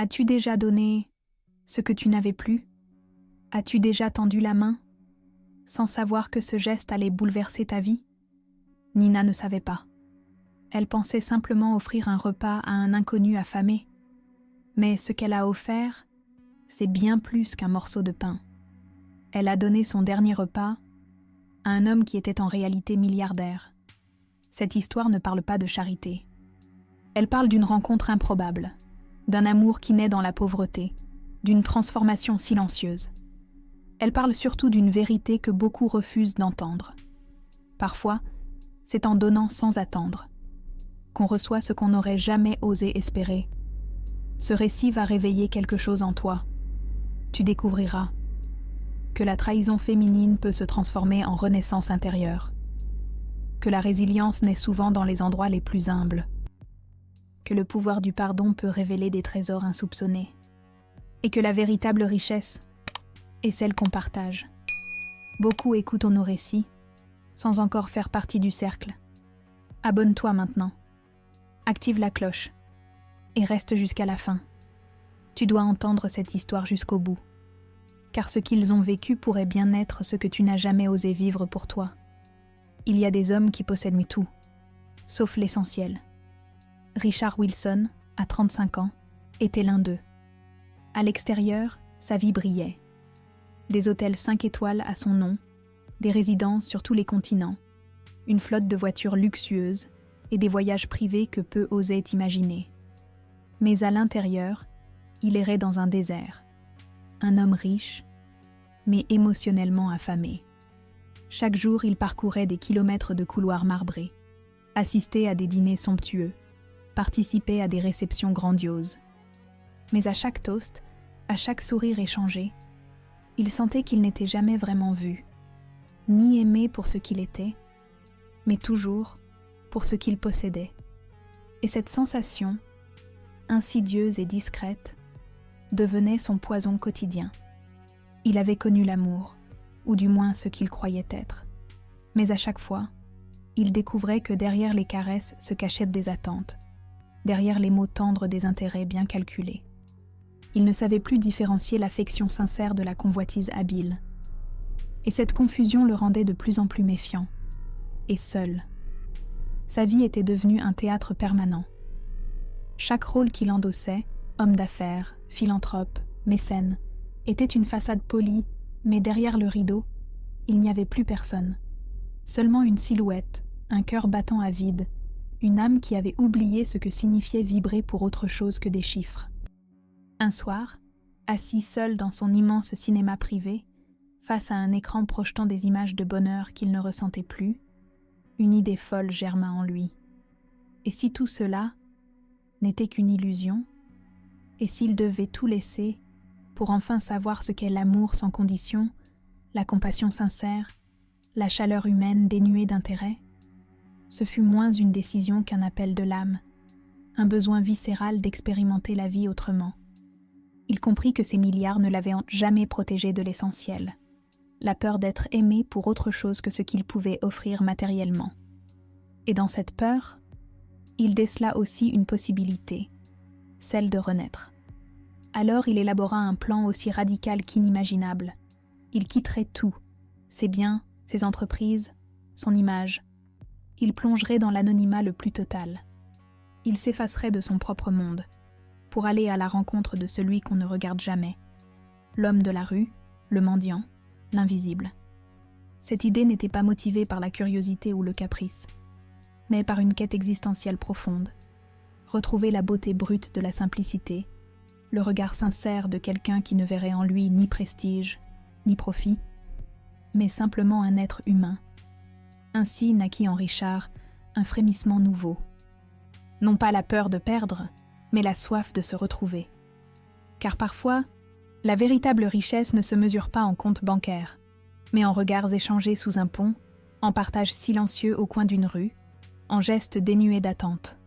As-tu déjà donné ce que tu n'avais plus? As-tu déjà tendu la main, sans savoir que ce geste allait bouleverser ta vie? Nina ne savait pas. Elle pensait simplement offrir un repas à un inconnu affamé. Mais ce qu'elle a offert, c'est bien plus qu'un morceau de pain. Elle a donné son dernier repas à un homme qui était en réalité milliardaire. Cette histoire ne parle pas de charité. Elle parle d'une rencontre improbable, d'un amour qui naît dans la pauvreté, d'une transformation silencieuse. Elle parle surtout d'une vérité que beaucoup refusent d'entendre. Parfois, c'est en donnant sans attendre qu'on reçoit ce qu'on n'aurait jamais osé espérer. Ce récit va réveiller quelque chose en toi. Tu découvriras que la trahison féminine peut se transformer en renaissance intérieure, que la résilience naît souvent dans les endroits les plus humbles, que le pouvoir du pardon peut révéler des trésors insoupçonnés, et que la véritable richesse est celle qu'on partage. Beaucoup écoutent nos récits, sans encore faire partie du cercle. Abonne-toi maintenant, active la cloche, et reste jusqu'à la fin. Tu dois entendre cette histoire jusqu'au bout, car ce qu'ils ont vécu pourrait bien être ce que tu n'as jamais osé vivre pour toi. Il y a des hommes qui possèdent tout, sauf l'essentiel. Richard Wilson, à 35 ans, était l'un d'eux. À l'extérieur, sa vie brillait. Des hôtels 5 étoiles à son nom, des résidences sur tous les continents, une flotte de voitures luxueuses et des voyages privés que peu osaient imaginer. Mais à l'intérieur, il errait dans un désert. Un homme riche, mais émotionnellement affamé. Chaque jour, il parcourait des kilomètres de couloirs marbrés, assistait à des dîners somptueux, participait à des réceptions grandioses. Mais à chaque toast, à chaque sourire échangé, il sentait qu'il n'était jamais vraiment vu, ni aimé pour ce qu'il était, mais toujours pour ce qu'il possédait. Et cette sensation, insidieuse et discrète, devenait son poison quotidien. Il avait connu l'amour, ou du moins ce qu'il croyait être. Mais à chaque fois, il découvrait que derrière les caresses se cachaient des attentes, derrière les mots tendres des intérêts bien calculés. Il ne savait plus différencier l'affection sincère de la convoitise habile. Et cette confusion le rendait de plus en plus méfiant, et seul. Sa vie était devenue un théâtre permanent. Chaque rôle qu'il endossait, homme d'affaires, philanthrope, mécène, était une façade polie, mais derrière le rideau, il n'y avait plus personne. Seulement une silhouette, un cœur battant à vide, une âme qui avait oublié ce que signifiait vibrer pour autre chose que des chiffres. Un soir, assis seul dans son immense cinéma privé, face à un écran projetant des images de bonheur qu'il ne ressentait plus, une idée folle germa en lui. Et si tout cela n'était qu'une illusion, et s'il devait tout laisser pour enfin savoir ce qu'est l'amour sans condition, la compassion sincère, la chaleur humaine dénuée d'intérêt, ce fut moins une décision qu'un appel de l'âme, un besoin viscéral d'expérimenter la vie autrement. Il comprit que ces milliards ne l'avaient jamais protégé de l'essentiel, la peur d'être aimé pour autre chose que ce qu'il pouvait offrir matériellement. Et dans cette peur, il décela aussi une possibilité, celle de renaître. Alors il élabora un plan aussi radical qu'inimaginable. Il quitterait tout, ses biens, ses entreprises, son image. Il plongerait dans l'anonymat le plus total. Il s'effacerait de son propre monde, pour aller à la rencontre de celui qu'on ne regarde jamais, l'homme de la rue, le mendiant, l'invisible. Cette idée n'était pas motivée par la curiosité ou le caprice, mais par une quête existentielle profonde. Retrouver la beauté brute de la simplicité, le regard sincère de quelqu'un qui ne verrait en lui ni prestige, ni profit, mais simplement un être humain. Ainsi naquit en Richard un frémissement nouveau. Non pas la peur de perdre, mais la soif de se retrouver. Car parfois, la véritable richesse ne se mesure pas en compte bancaire, mais en regards échangés sous un pont, en partage silencieux au coin d'une rue, en gestes dénués d'attente.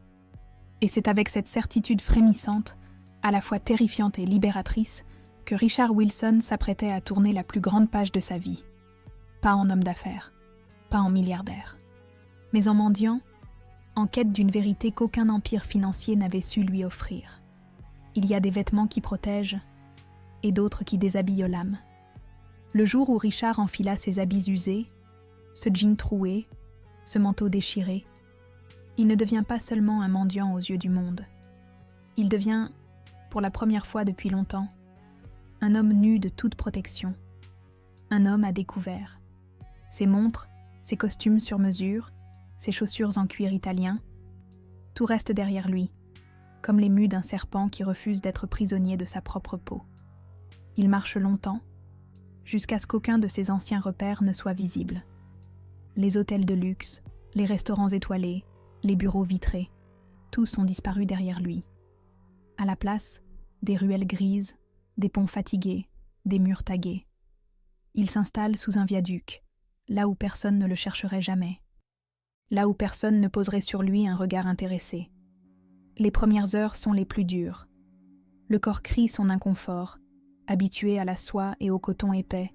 Et c'est avec cette certitude frémissante, à la fois terrifiante et libératrice, que Richard Wilson s'apprêtait à tourner la plus grande page de sa vie. Pas en homme d'affaires, pas en milliardaire, mais en mendiant, en quête d'une vérité qu'aucun empire financier n'avait su lui offrir. Il y a des vêtements qui protègent et d'autres qui déshabillent l'âme. Le jour où Richard enfila ses habits usés, ce jean troué, ce manteau déchiré, il ne devient pas seulement un mendiant aux yeux du monde. Il devient, pour la première fois depuis longtemps, un homme nu de toute protection, un homme à découvert. Ses montres, ses costumes sur mesure, ses chaussures en cuir italien, tout reste derrière lui, comme les mues d'un serpent qui refuse d'être prisonnier de sa propre peau. Il marche longtemps, jusqu'à ce qu'aucun de ses anciens repères ne soit visible. Les hôtels de luxe, les restaurants étoilés, les bureaux vitrés, tous ont disparu derrière lui. À la place, des ruelles grises, des ponts fatigués, des murs tagués. Il s'installe sous un viaduc, là où personne ne le chercherait jamais. Là où personne ne poserait sur lui un regard intéressé. Les premières heures sont les plus dures. Le corps crie son inconfort, habitué à la soie et au coton épais,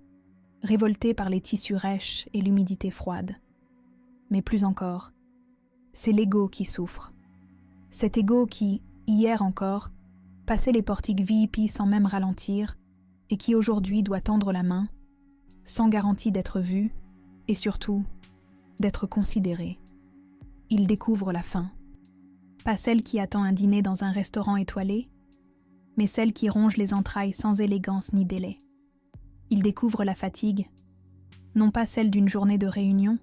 révolté par les tissus rêches et l'humidité froide. Mais plus encore, c'est l'ego qui souffre. Cet ego qui, hier encore, passait les portiques VIP sans même ralentir et qui aujourd'hui doit tendre la main, sans garantie d'être vu et surtout d'être considéré. Il découvre la faim. Pas celle qui attend un dîner dans un restaurant étoilé, mais celle qui ronge les entrailles sans élégance ni délai. Il découvre la fatigue, non pas celle d'une journée de réunion,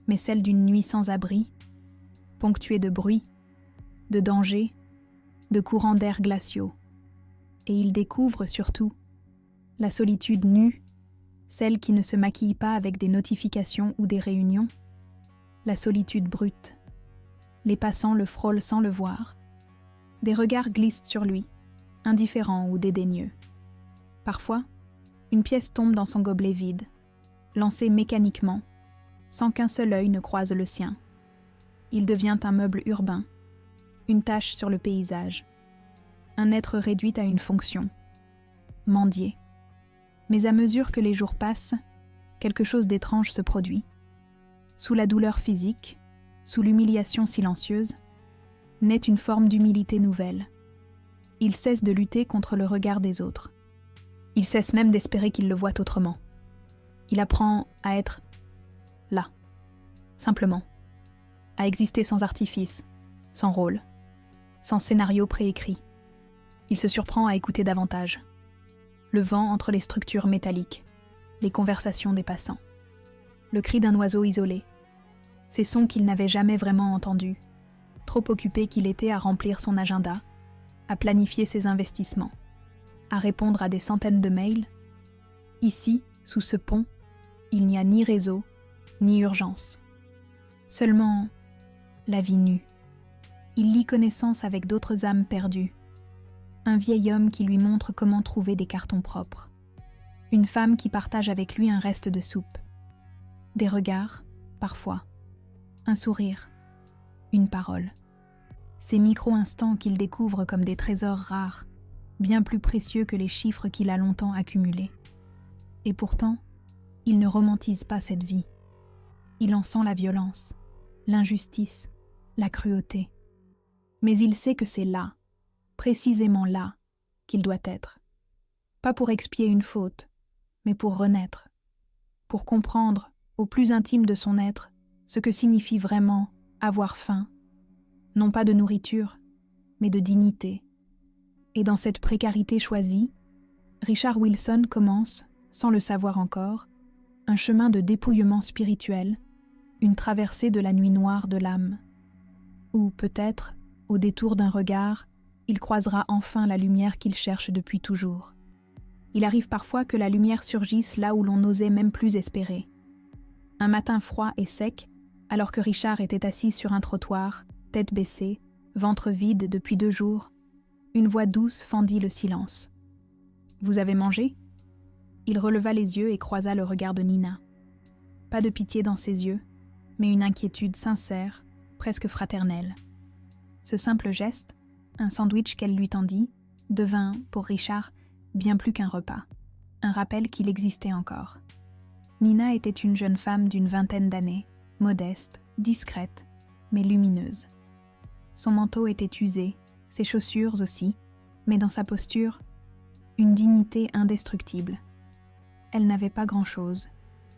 mais celle d'une nuit sans abri, ponctuée de bruit, de danger, de courants d'air glaciaux. Et il découvre surtout la solitude nue, celle qui ne se maquille pas avec des notifications ou des réunions, la solitude brute. Les passants le frôlent sans le voir. Des regards glissent sur lui, indifférents ou dédaigneux. Parfois, une pièce tombe dans son gobelet vide, lancée mécaniquement, sans qu'un seul œil ne croise le sien. Il devient un meuble urbain, une tache sur le paysage, un être réduit à une fonction, mendier. Mais à mesure que les jours passent, quelque chose d'étrange se produit. Sous la douleur physique, sous l'humiliation silencieuse, naît une forme d'humilité nouvelle. Il cesse de lutter contre le regard des autres. Il cesse même d'espérer qu'ils le voient autrement. Il apprend à être là, simplement, à exister sans artifice, sans rôle, sans scénario préécrit. Il se surprend à écouter davantage. Le vent entre les structures métalliques, les conversations des passants, le cri d'un oiseau isolé, ces sons qu'il n'avait jamais vraiment entendus, trop occupé qu'il était à remplir son agenda, à planifier ses investissements, à répondre à des centaines de mails. Ici, sous ce pont, il n'y a ni réseau, ni urgence. Seulement la vie nue. Il lie connaissance avec d'autres âmes perdues. Un vieil homme qui lui montre comment trouver des cartons propres. Une femme qui partage avec lui un reste de soupe. Des regards, parfois. Un sourire. Une parole. Ces micro-instants qu'il découvre comme des trésors rares, bien plus précieux que les chiffres qu'il a longtemps accumulés. Et pourtant, il ne romantise pas cette vie. Il en sent la violence, l'injustice, la cruauté. Mais il sait que c'est là, précisément là, qu'il doit être. Pas pour expier une faute, mais pour renaître. Pour comprendre, au plus intime de son être, ce que signifie vraiment avoir faim. Non pas de nourriture, mais de dignité. Et dans cette précarité choisie, Richard Wilson commence, sans le savoir encore, un chemin de dépouillement spirituel, une traversée de la nuit noire de l'âme. Ou peut-être, au détour d'un regard, il croisera enfin la lumière qu'il cherche depuis toujours. Il arrive parfois que la lumière surgisse là où l'on n'osait même plus espérer. Un matin froid et sec, alors que Richard était assis sur un trottoir, tête baissée, ventre vide depuis 2 jours, une voix douce fendit le silence. « Vous avez mangé ?» Il releva les yeux et croisa le regard de Nina. Pas de pitié dans ses yeux, mais une inquiétude sincère, presque fraternelle. Ce simple geste, un sandwich qu'elle lui tendit, devint, pour Richard, bien plus qu'un repas, un rappel qu'il existait encore. Nina était une jeune femme d'une 20aine d'années, modeste, discrète, mais lumineuse. Son manteau était usé, ses chaussures aussi, mais dans sa posture, une dignité indestructible. Elle n'avait pas grand-chose,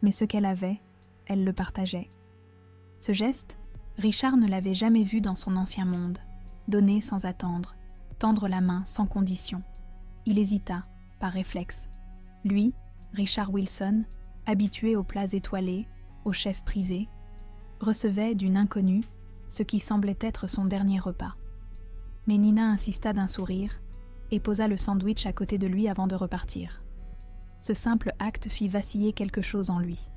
mais ce qu'elle avait, elle le partageait. Ce geste, Richard ne l'avait jamais vu dans son ancien monde. Donner sans attendre, tendre la main sans condition. Il hésita, par réflexe. Lui, Richard Wilson, habitué aux plats étoilés, aux chefs privés, recevait d'une inconnue ce qui semblait être son dernier repas. Mais Nina insista d'un sourire et posa le sandwich à côté de lui avant de repartir. Ce simple acte fit vaciller quelque chose en lui.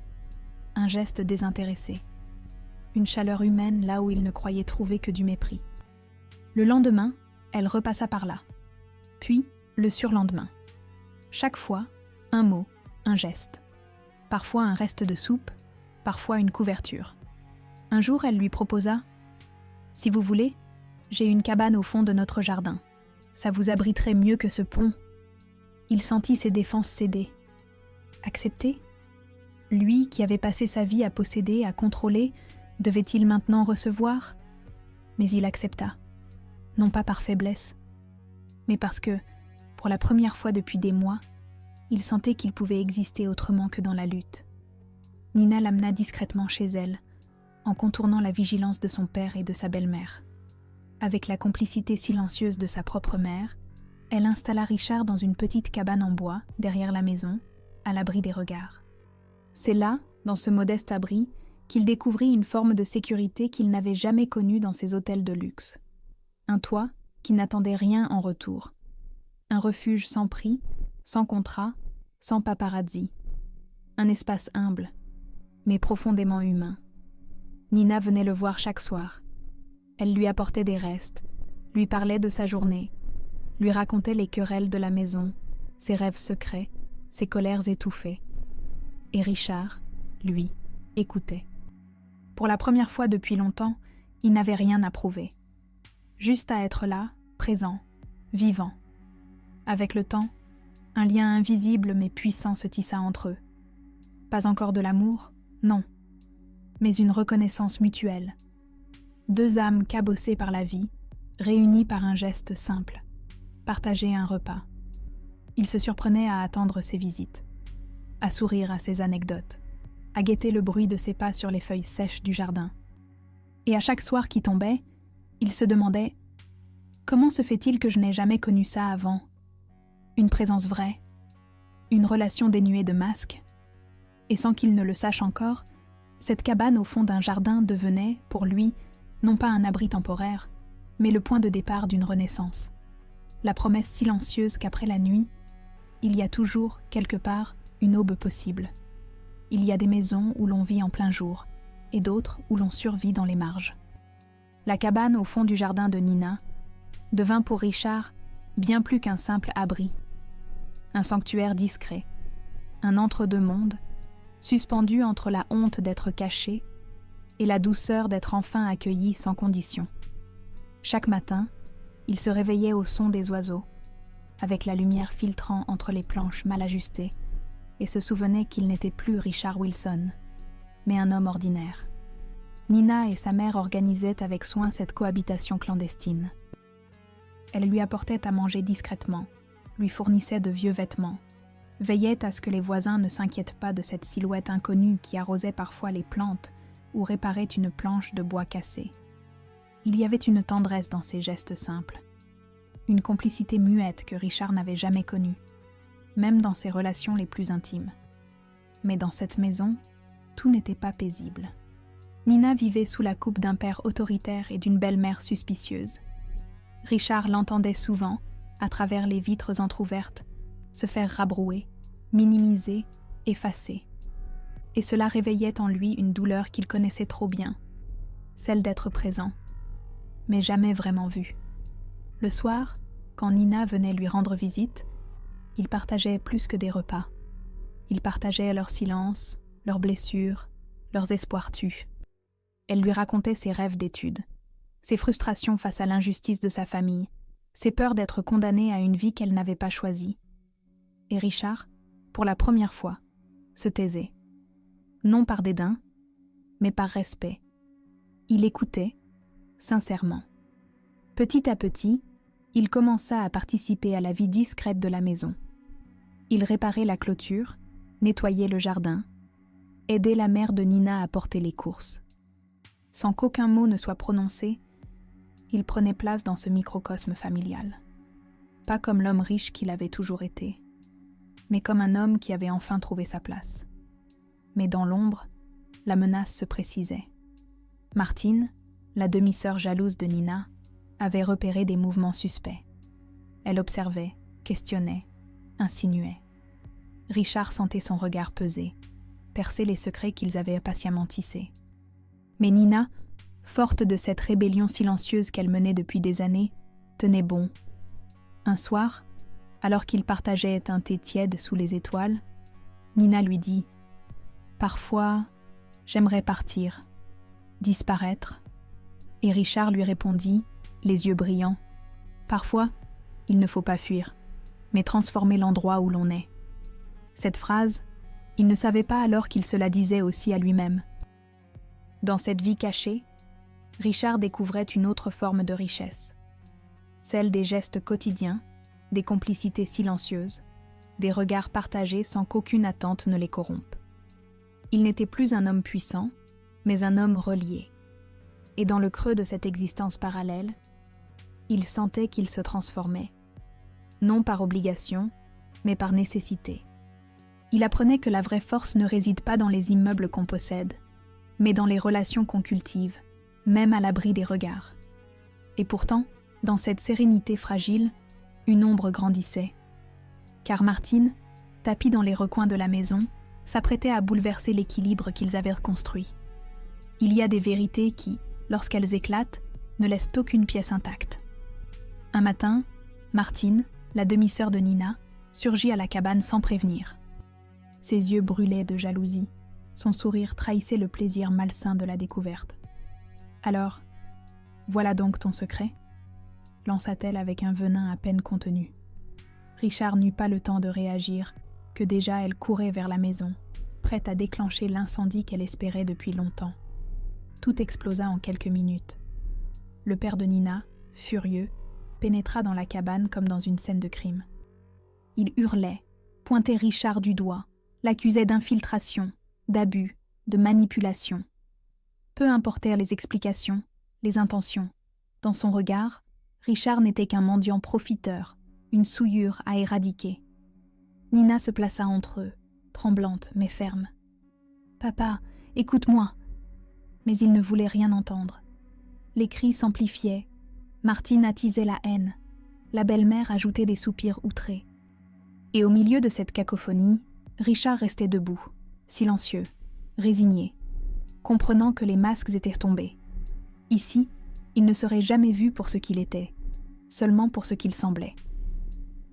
Un geste désintéressé. Une chaleur humaine là où il ne croyait trouver que du mépris. Le lendemain, elle repassa par là. Puis, le surlendemain. Chaque fois, un mot, un geste. Parfois un reste de soupe, parfois une couverture. Un jour, elle lui proposa « Si vous voulez, j'ai une cabane au fond de notre jardin. Ça vous abriterait mieux que ce pont. » Il sentit ses défenses céder. Accepter ? Lui qui avait passé sa vie à posséder, à contrôler, devait-il maintenant recevoir ? Mais il accepta. Non pas par faiblesse, mais parce que, pour la première fois depuis des mois, il sentait qu'il pouvait exister autrement que dans la lutte. Nina l'amena discrètement chez elle, en contournant la vigilance de son père et de sa belle-mère. Avec la complicité silencieuse de sa propre mère, elle installa Richard dans une petite cabane en bois, derrière la maison, à l'abri des regards. C'est là, dans ce modeste abri, qu'il découvrit une forme de sécurité qu'il n'avait jamais connue dans ses hôtels de luxe. Un toit qui n'attendait rien en retour. Un refuge sans prix, sans contrat, sans paparazzi. Un espace humble, mais profondément humain. Nina venait le voir chaque soir. Elle lui apportait des restes, lui parlait de sa journée, lui racontait les querelles de la maison, ses rêves secrets, ses colères étouffées. Et Richard, lui, écoutait. Pour la première fois depuis longtemps, il n'avait rien à prouver. Juste à être là, présent, vivant. Avec le temps, un lien invisible mais puissant se tissa entre eux. Pas encore de l'amour, non, mais une reconnaissance mutuelle. Deux âmes cabossées par la vie, réunies par un geste simple, partager un repas. Il se surprenait à attendre ses visites, à sourire à ses anecdotes, à guetter le bruit de ses pas sur les feuilles sèches du jardin. Et à chaque soir qui tombait, il se demandait « Comment se fait-il que je n'ai jamais connu ça avant ? Une présence vraie, une relation dénuée de masques. » Et sans qu'il ne le sache encore, cette cabane au fond d'un jardin devenait, pour lui, non pas un abri temporaire, mais le point de départ d'une renaissance. La promesse silencieuse qu'après la nuit, il y a toujours, quelque part, une aube possible. Il y a des maisons où l'on vit en plein jour, et d'autres où l'on survit dans les marges. La cabane au fond du jardin de Nina devint pour Richard bien plus qu'un simple abri. Un sanctuaire discret, un entre-deux-mondes, suspendu entre la honte d'être caché et la douceur d'être enfin accueilli sans condition. Chaque matin, il se réveillait au son des oiseaux, avec la lumière filtrant entre les planches mal ajustées, et se souvenait qu'il n'était plus Richard Wilson, mais un homme ordinaire. Nina et sa mère organisaient avec soin cette cohabitation clandestine. Elle lui apportait à manger discrètement, lui fournissait de vieux vêtements, veillait à ce que les voisins ne s'inquiètent pas de cette silhouette inconnue qui arrosait parfois les plantes ou réparait une planche de bois cassé. Il y avait une tendresse dans ces gestes simples, une complicité muette que Richard n'avait jamais connue, même dans ses relations les plus intimes. Mais dans cette maison, tout n'était pas paisible. Nina vivait sous la coupe d'un père autoritaire et d'une belle-mère suspicieuse. Richard l'entendait souvent, à travers les vitres entr'ouvertes, se faire rabrouer, minimiser, effacer. Et cela réveillait en lui une douleur qu'il connaissait trop bien, celle d'être présent, mais jamais vraiment vu. Le soir, quand Nina venait lui rendre visite, ils partageaient plus que des repas. Ils partageaient leur silence, leurs blessures, leurs espoirs tus. Elle lui racontait ses rêves d'études, ses frustrations face à l'injustice de sa famille, ses peurs d'être condamnée à une vie qu'elle n'avait pas choisie. Et Richard, pour la première fois, se taisait. Non par dédain, mais par respect. Il écoutait, sincèrement. Petit à petit, il commença à participer à la vie discrète de la maison. Il réparait la clôture, nettoyait le jardin, aidait la mère de Nina à porter les courses. Sans qu'aucun mot ne soit prononcé, il prenait place dans ce microcosme familial. Pas comme l'homme riche qu'il avait toujours été, mais comme un homme qui avait enfin trouvé sa place. Mais dans l'ombre, la menace se précisait. Martine, la demi-sœur jalouse de Nina, avait repéré des mouvements suspects. Elle observait, questionnait, insinuait. Richard sentait son regard peser, percer les secrets qu'ils avaient patiemment tissés. Mais Nina, forte de cette rébellion silencieuse qu'elle menait depuis des années, tenait bon. Un soir, alors qu'ils partageaient un thé tiède sous les étoiles, Nina lui dit « Parfois, j'aimerais partir, disparaître. » Et Richard lui répondit, les yeux brillants « Parfois, il ne faut pas fuir, mais transformer l'endroit où l'on est. » Cette phrase, il ne savait pas alors qu'il se la disait aussi à lui-même. Dans cette vie cachée, Richard découvrait une autre forme de richesse, celle des gestes quotidiens, des complicités silencieuses, des regards partagés sans qu'aucune attente ne les corrompe. Il n'était plus un homme puissant, mais un homme relié. Et dans le creux de cette existence parallèle, il sentait qu'il se transformait, non par obligation, mais par nécessité. Il apprenait que la vraie force ne réside pas dans les immeubles qu'on possède, mais dans les relations qu'on cultive, même à l'abri des regards. Et pourtant, dans cette sérénité fragile, une ombre grandissait. Car Martine, tapie dans les recoins de la maison, s'apprêtait à bouleverser l'équilibre qu'ils avaient reconstruit. Il y a des vérités qui, lorsqu'elles éclatent, ne laissent aucune pièce intacte. Un matin, Martine, la demi-sœur de Nina, surgit à la cabane sans prévenir. Ses yeux brûlaient de jalousie, son sourire trahissait le plaisir malsain de la découverte. « Alors, voilà donc ton secret ?» lança-t-elle avec un venin à peine contenu. Richard n'eut pas le temps de réagir, que déjà elle courait vers la maison, prête à déclencher l'incendie qu'elle espérait depuis longtemps. Tout explosa en quelques minutes. Le père de Nina, furieux, pénétra dans la cabane comme dans une scène de crime. Il hurlait, pointait Richard du doigt, l'accusait d'infiltration, d'abus, de manipulation. Peu importèrent les explications, les intentions. Dans son regard, Richard n'était qu'un mendiant profiteur, une souillure à éradiquer. Nina se plaça entre eux, tremblante mais ferme. « Papa, écoute-moi !» Mais il ne voulait rien entendre. Les cris s'amplifiaient. Martine attisait la haine. La belle-mère ajoutait des soupirs outrés. Et au milieu de cette cacophonie, Richard restait debout, silencieux, résigné, comprenant que les masques étaient tombés. Ici, il ne serait jamais vu pour ce qu'il était, seulement pour ce qu'il semblait.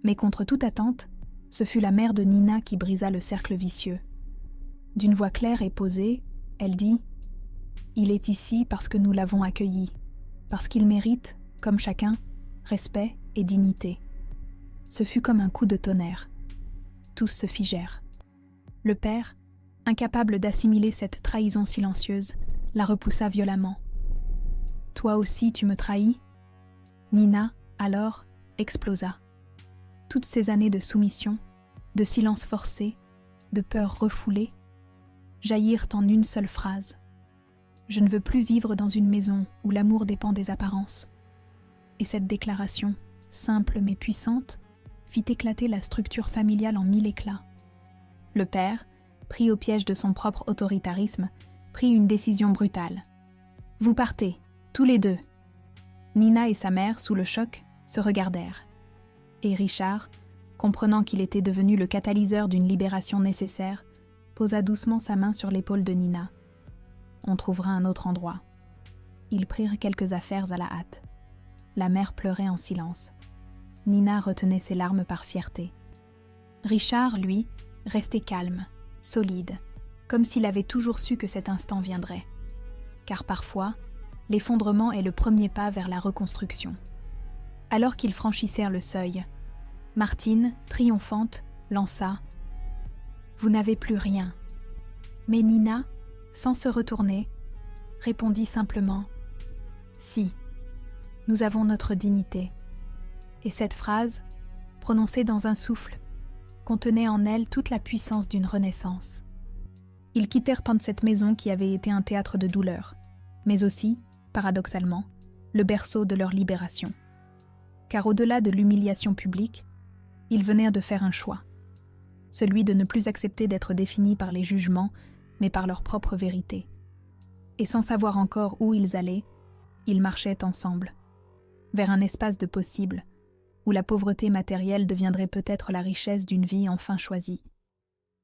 Mais contre toute attente, ce fut la mère de Nina qui brisa le cercle vicieux. D'une voix claire et posée, elle dit « Il est ici parce que nous l'avons accueilli, parce qu'il mérite, comme chacun, respect et dignité. » Ce fut comme un coup de tonnerre. Tous se figèrent. Le père, incapable d'assimiler cette trahison silencieuse, la repoussa violemment. « Toi aussi tu me trahis ?» Nina, alors, explosa. Toutes ces années de soumission, de silence forcé, de peur refoulée, jaillirent en une seule phrase. « Je ne veux plus vivre dans une maison où l'amour dépend des apparences. » Et cette déclaration, simple mais puissante, fit éclater la structure familiale en 1000 éclats. Le père, pris au piège de son propre autoritarisme, prit une décision brutale. « Vous partez, tous les deux. » Nina et sa mère, sous le choc, se regardèrent. Et Richard, comprenant qu'il était devenu le catalyseur d'une libération nécessaire, posa doucement sa main sur l'épaule de Nina. On trouvera un autre endroit. Ils prirent quelques affaires à la hâte. La mère pleurait en silence. Nina retenait ses larmes par fierté. Richard, lui, restait calme, solide, comme s'il avait toujours su que cet instant viendrait. Car parfois, l'effondrement est le premier pas vers la reconstruction. Alors qu'ils franchissèrent le seuil, Martine, triomphante, lança « Vous n'avez plus rien ». Mais Nina, sans se retourner, répondit simplement « Si, nous avons notre dignité. Et cette phrase, prononcée dans un souffle, contenait en elle toute la puissance d'une renaissance. Ils quittèrent cette maison qui avait été un théâtre de douleur, mais aussi, paradoxalement, le berceau de leur libération. Car au-delà de l'humiliation publique, ils venaient de faire un choix, celui de ne plus accepter d'être définis par les jugements, mais par leur propre vérité. Et sans savoir encore où ils allaient, ils marchaient ensemble, vers un espace de possible, où la pauvreté matérielle deviendrait peut-être la richesse d'une vie enfin choisie.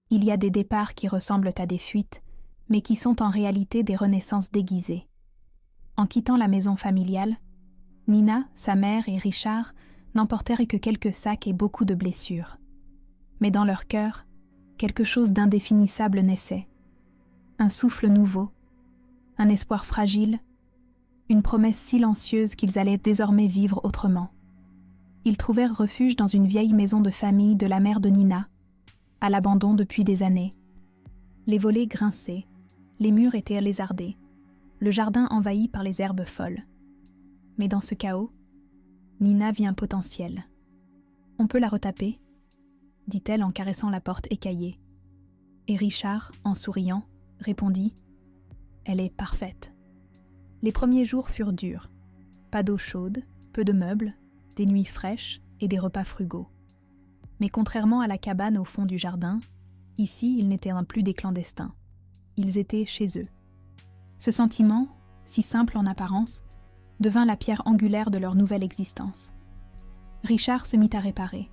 Il y a des départs qui ressemblent à des fuites, mais qui sont en réalité des renaissances déguisées. En quittant la maison familiale, Nina, sa mère et Richard n'emportèrent que quelques sacs et beaucoup de blessures. Mais dans leur cœur, quelque chose d'indéfinissable naissait. Un souffle nouveau, un espoir fragile, une promesse silencieuse qu'ils allaient désormais vivre autrement. Ils trouvèrent refuge dans une vieille maison de famille de la mère de Nina, à l'abandon depuis des années. Les volets grinçaient, les murs étaient lézardés, le jardin envahi par les herbes folles. Mais dans ce chaos, Nina vit un potentiel. « On peut la retaper ?» dit-elle en caressant la porte écaillée. Et Richard, en souriant, répondit « Elle est parfaite. » Les premiers jours furent durs. Pas d'eau chaude, peu de meubles, des nuits fraîches et des repas frugaux. Mais contrairement à la cabane au fond du jardin, ici ils n'étaient plus des clandestins. Ils étaient chez eux. Ce sentiment, si simple en apparence, devint la pierre angulaire de leur nouvelle existence. Richard se mit à réparer.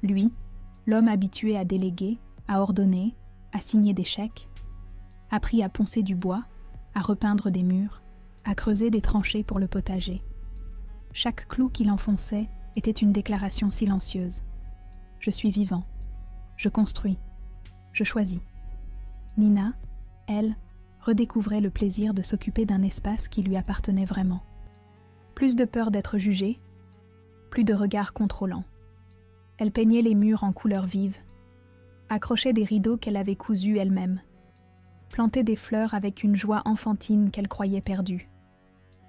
Lui, l'homme habitué à déléguer, à ordonner, à signer des chèques, apprit à poncer du bois, à repeindre des murs, à creuser des tranchées pour le potager. Chaque clou qu'il enfonçait était une déclaration silencieuse. Je suis vivant. Je construis. Je choisis. Nina, elle, redécouvrait le plaisir de s'occuper d'un espace qui lui appartenait vraiment. Plus de peur d'être jugée, plus de regards contrôlants. Elle peignait les murs en couleurs vives, accrochait des rideaux qu'elle avait cousus elle-même, plantait des fleurs avec une joie enfantine qu'elle croyait perdue.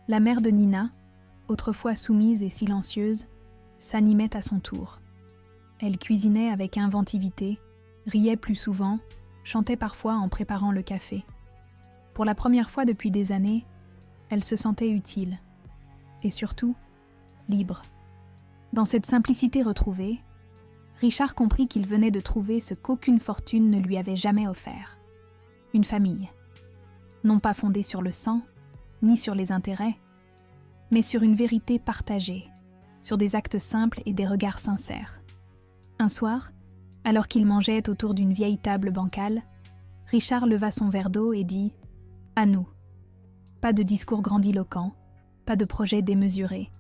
La mère de Nina, autrefois soumise et silencieuse, s'animait à son tour. Elle cuisinait avec inventivité, riait plus souvent, chantait parfois en préparant le café. Pour la première fois depuis des années, elle se sentait utile. Et surtout, libre. Dans cette simplicité retrouvée, Richard comprit qu'il venait de trouver ce qu'aucune fortune ne lui avait jamais offert. Une famille. Non pas fondée sur le sang, ni sur les intérêts, mais sur une vérité partagée, sur des actes simples et des regards sincères. Un soir, alors qu'il mangeait autour d'une vieille table bancale, Richard leva son verre d'eau et dit « À nous ». Pas de discours grandiloquent, pas de projet démesuré.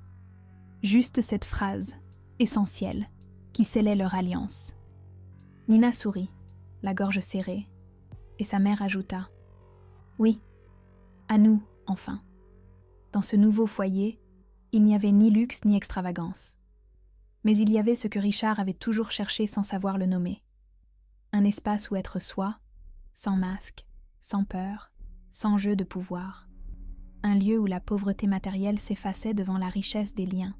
Juste cette phrase, essentielle, qui scellait leur alliance. Nina sourit, la gorge serrée, et sa mère ajouta « Oui, à nous, enfin ». Dans ce nouveau foyer, il n'y avait ni luxe ni extravagance. Mais il y avait ce que Richard avait toujours cherché sans savoir le nommer. Un espace où être soi, sans masque, sans peur, sans jeu de pouvoir. Un lieu où la pauvreté matérielle s'effaçait devant la richesse des liens.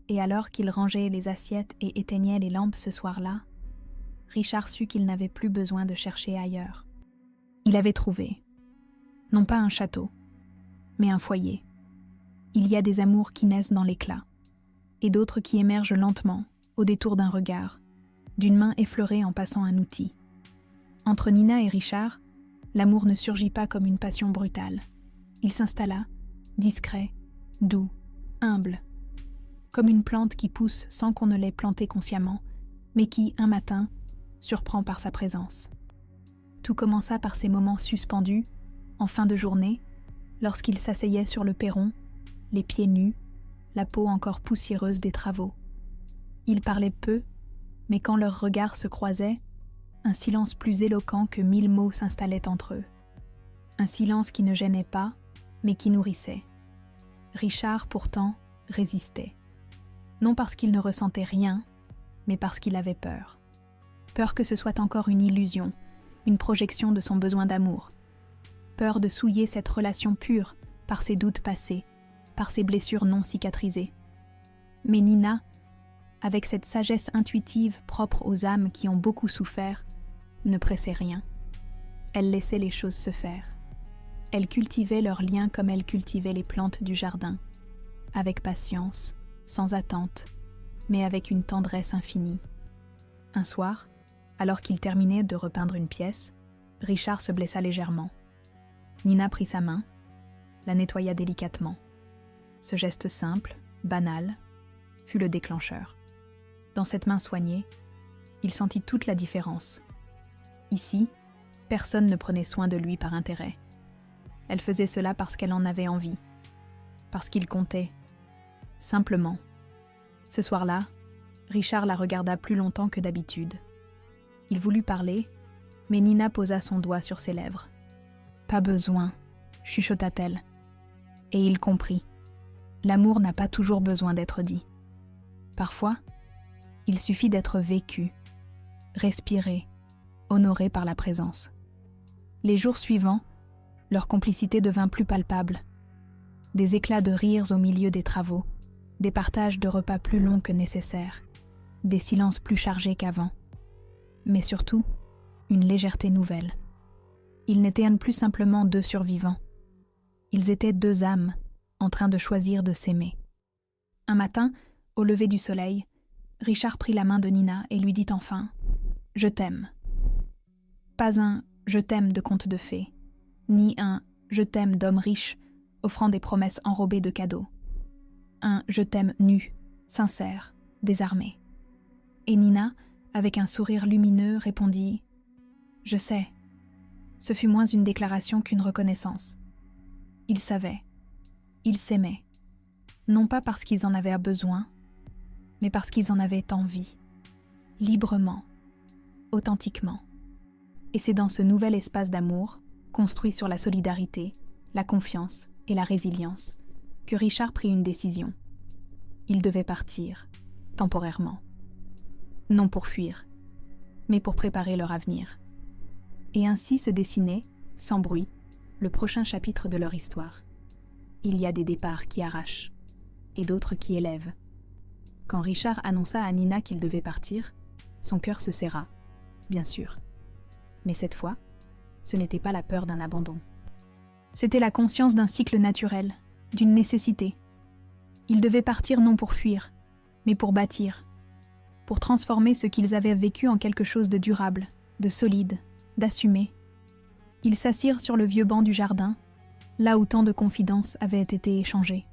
Et alors qu'il rangeait les assiettes et éteignait les lampes ce soir-là, Richard sut qu'il n'avait plus besoin de chercher ailleurs. Il avait trouvé, non pas un château, mais un foyer. Il y a des amours qui naissent dans l'éclat, et d'autres qui émergent lentement, au détour d'un regard, d'une main effleurée en passant un outil. Entre Nina et Richard, l'amour ne surgit pas comme une passion brutale. Il s'installa, discret, doux, humble, comme une plante qui pousse sans qu'on ne l'ait plantée consciemment, mais qui, un matin, surprend par sa présence. Tout commença par ces moments suspendus, en fin de journée, lorsqu'ils s'asseyaient sur le perron, les pieds nus, la peau encore poussiéreuse des travaux. Ils parlaient peu, mais quand leurs regards se croisaient, un silence plus éloquent que 1000 mots s'installait entre eux. Un silence qui ne gênait pas, mais qui nourrissait. Richard, pourtant, résistait. Non parce qu'il ne ressentait rien, mais parce qu'il avait peur. Peur que ce soit encore une illusion, une projection de son besoin d'amour. Peur de souiller cette relation pure par ses doutes passés, par ses blessures non cicatrisées. Mais Nina, avec cette sagesse intuitive propre aux âmes qui ont beaucoup souffert, ne pressait rien. Elle laissait les choses se faire. Elle cultivait leurs liens comme elle cultivait les plantes du jardin, avec patience, sans attente, mais avec une tendresse infinie. Un soir, alors qu'il terminait de repeindre une pièce, Richard se blessa légèrement. Nina prit sa main, la nettoya délicatement. Ce geste simple, banal, fut le déclencheur. Dans cette main soignée, il sentit toute la différence. Ici, personne ne prenait soin de lui par intérêt. Elle faisait cela parce qu'elle en avait envie, parce qu'il comptait, simplement. Ce soir-là, Richard la regarda plus longtemps que d'habitude. Il voulut parler, mais Nina posa son doigt sur ses lèvres. « Pas besoin », chuchota-t-elle. Et il comprit. L'amour n'a pas toujours besoin d'être dit. Parfois, il suffit d'être vécu, respiré, honoré par la présence. Les jours suivants, leur complicité devint plus palpable. Des éclats de rires au milieu des travaux, des partages de repas plus longs que nécessaire, des silences plus chargés qu'avant. Mais surtout, une légèreté nouvelle. Ils n'étaient plus simplement deux survivants. Ils étaient deux âmes, en train de choisir de s'aimer. Un matin, au lever du soleil, Richard prit la main de Nina et lui dit enfin « Je t'aime ». Pas un « je t'aime » de conte de fées, ni un « je t'aime » d'homme riche offrant des promesses enrobées de cadeaux. Un « je t'aime » nu, sincère, désarmé. Et Nina, avec un sourire lumineux, répondit « Je sais ». Ce fut moins une déclaration qu'une reconnaissance. Ils savaient, ils s'aimaient, non pas parce qu'ils en avaient besoin, mais parce qu'ils en avaient envie, librement, authentiquement. Et c'est dans ce nouvel espace d'amour, construit sur la solidarité, la confiance et la résilience, que Richard prit une décision. Il devait partir, temporairement. Non pour fuir, mais pour préparer leur avenir. Et ainsi se dessinait, sans bruit, le prochain chapitre de leur histoire. Il y a des départs qui arrachent, et d'autres qui élèvent. Quand Richard annonça à Nina qu'il devait partir, son cœur se serra, bien sûr. Mais cette fois, ce n'était pas la peur d'un abandon. C'était la conscience d'un cycle naturel, d'une nécessité. Ils devaient partir non pour fuir, mais pour bâtir, pour transformer ce qu'ils avaient vécu en quelque chose de durable, de solide, d'assumé. Ils s'assirent sur le vieux banc du jardin, là où tant de confidences avaient été échangées.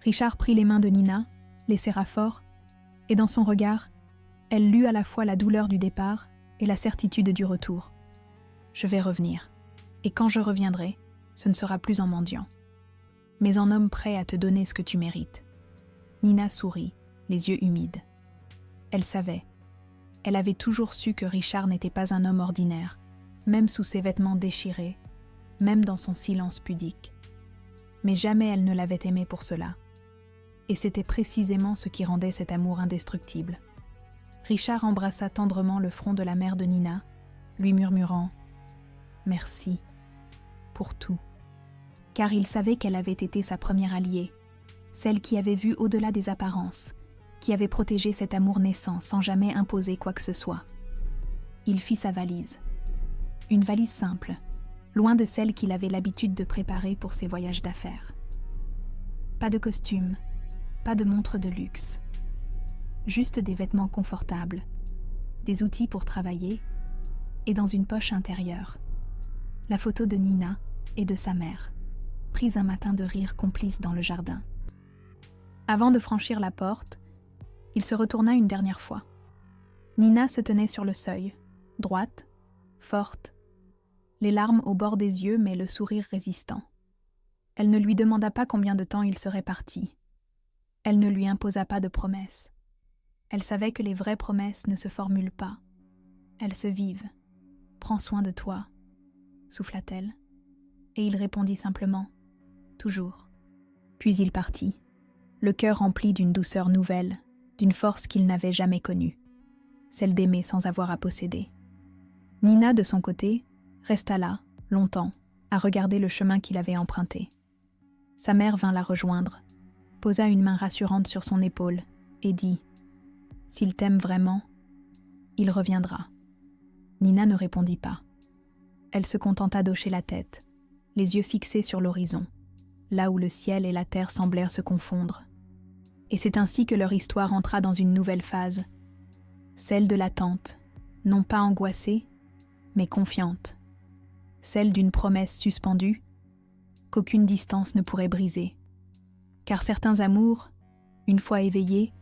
Richard prit les mains de Nina, les serra fort, et dans son regard, elle lut à la fois la douleur du départ et la certitude du retour. « Je vais revenir, et quand je reviendrai, ce ne sera plus en mendiant, mais en homme prêt à te donner ce que tu mérites. » Nina sourit, les yeux humides. Elle savait. Elle avait toujours su que Richard n'était pas un homme ordinaire, même sous ses vêtements déchirés, même dans son silence pudique. Mais jamais elle ne l'avait aimé pour cela. Et c'était précisément ce qui rendait cet amour indestructible. Richard embrassa tendrement le front de la mère de Nina, lui murmurant « Merci pour tout », car il savait qu'elle avait été sa première alliée, celle qui avait vu au-delà des apparences, qui avait protégé cet amour naissant sans jamais imposer quoi que ce soit. Il fit sa valise. Une valise simple, loin de celle qu'il avait l'habitude de préparer pour ses voyages d'affaires. Pas de costume, pas de montre de luxe. Juste des vêtements confortables, des outils pour travailler, et dans une poche intérieure, la photo de Nina et de sa mère, prise un matin de rire complice dans le jardin. Avant de franchir la porte, il se retourna une dernière fois. Nina se tenait sur le seuil, droite, forte, les larmes au bord des yeux mais le sourire résistant. Elle ne lui demanda pas combien de temps il serait parti. Elle ne lui imposa pas de promesses. Elle savait que les vraies promesses ne se formulent pas. Elles se vivent. « Prends soin de toi », souffla-t-elle. Et il répondit simplement « Toujours ». Puis il partit, le cœur rempli d'une douceur nouvelle, d'une force qu'il n'avait jamais connue, celle d'aimer sans avoir à posséder. Nina, de son côté, resta là, longtemps, à regarder le chemin qu'il avait emprunté. Sa mère vint la rejoindre, posa une main rassurante sur son épaule et dit S'il t'aime vraiment, il reviendra. Nina ne répondit pas. Elle se contenta d'hocher la tête, les yeux fixés sur l'horizon, là où le ciel et la terre semblèrent se confondre. Et c'est ainsi que leur histoire entra dans une nouvelle phase, celle de l'attente, non pas angoissée, mais confiante, celle d'une promesse suspendue qu'aucune distance ne pourrait briser. Car certains amours, une fois éveillés,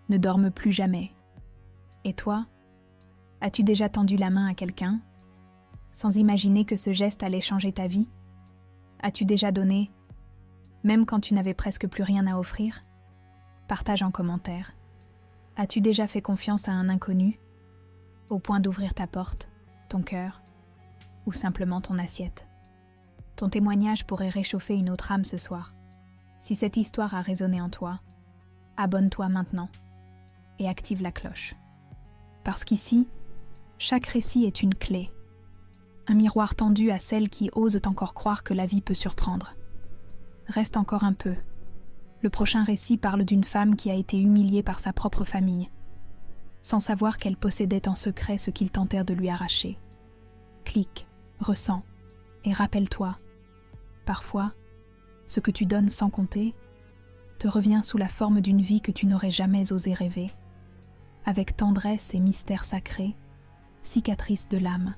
ne dorment plus jamais. Et toi, as-tu déjà tendu la main à quelqu'un, sans imaginer que ce geste allait changer ta vie? As-tu déjà donné, même quand tu n'avais presque plus rien à offrir? Partage en commentaire. As-tu déjà fait confiance à un inconnu, au point d'ouvrir ta porte, ton cœur, ou simplement ton assiette? Ton témoignage pourrait réchauffer une autre âme ce soir. Si cette histoire a résonné en toi, abonne-toi maintenant et active la cloche. Parce qu'ici, chaque récit est une clé, un miroir tendu à celles qui osent encore croire que la vie peut surprendre. Reste encore un peu. Le prochain récit parle d'une femme qui a été humiliée par sa propre famille, sans savoir qu'elle possédait en secret ce qu'ils tentèrent de lui arracher. Clique, ressens, et rappelle-toi, parfois, ce que tu donnes sans compter te revient sous la forme d'une vie que tu n'aurais jamais osé rêver, avec tendresse et mystère sacré, cicatrice de l'âme.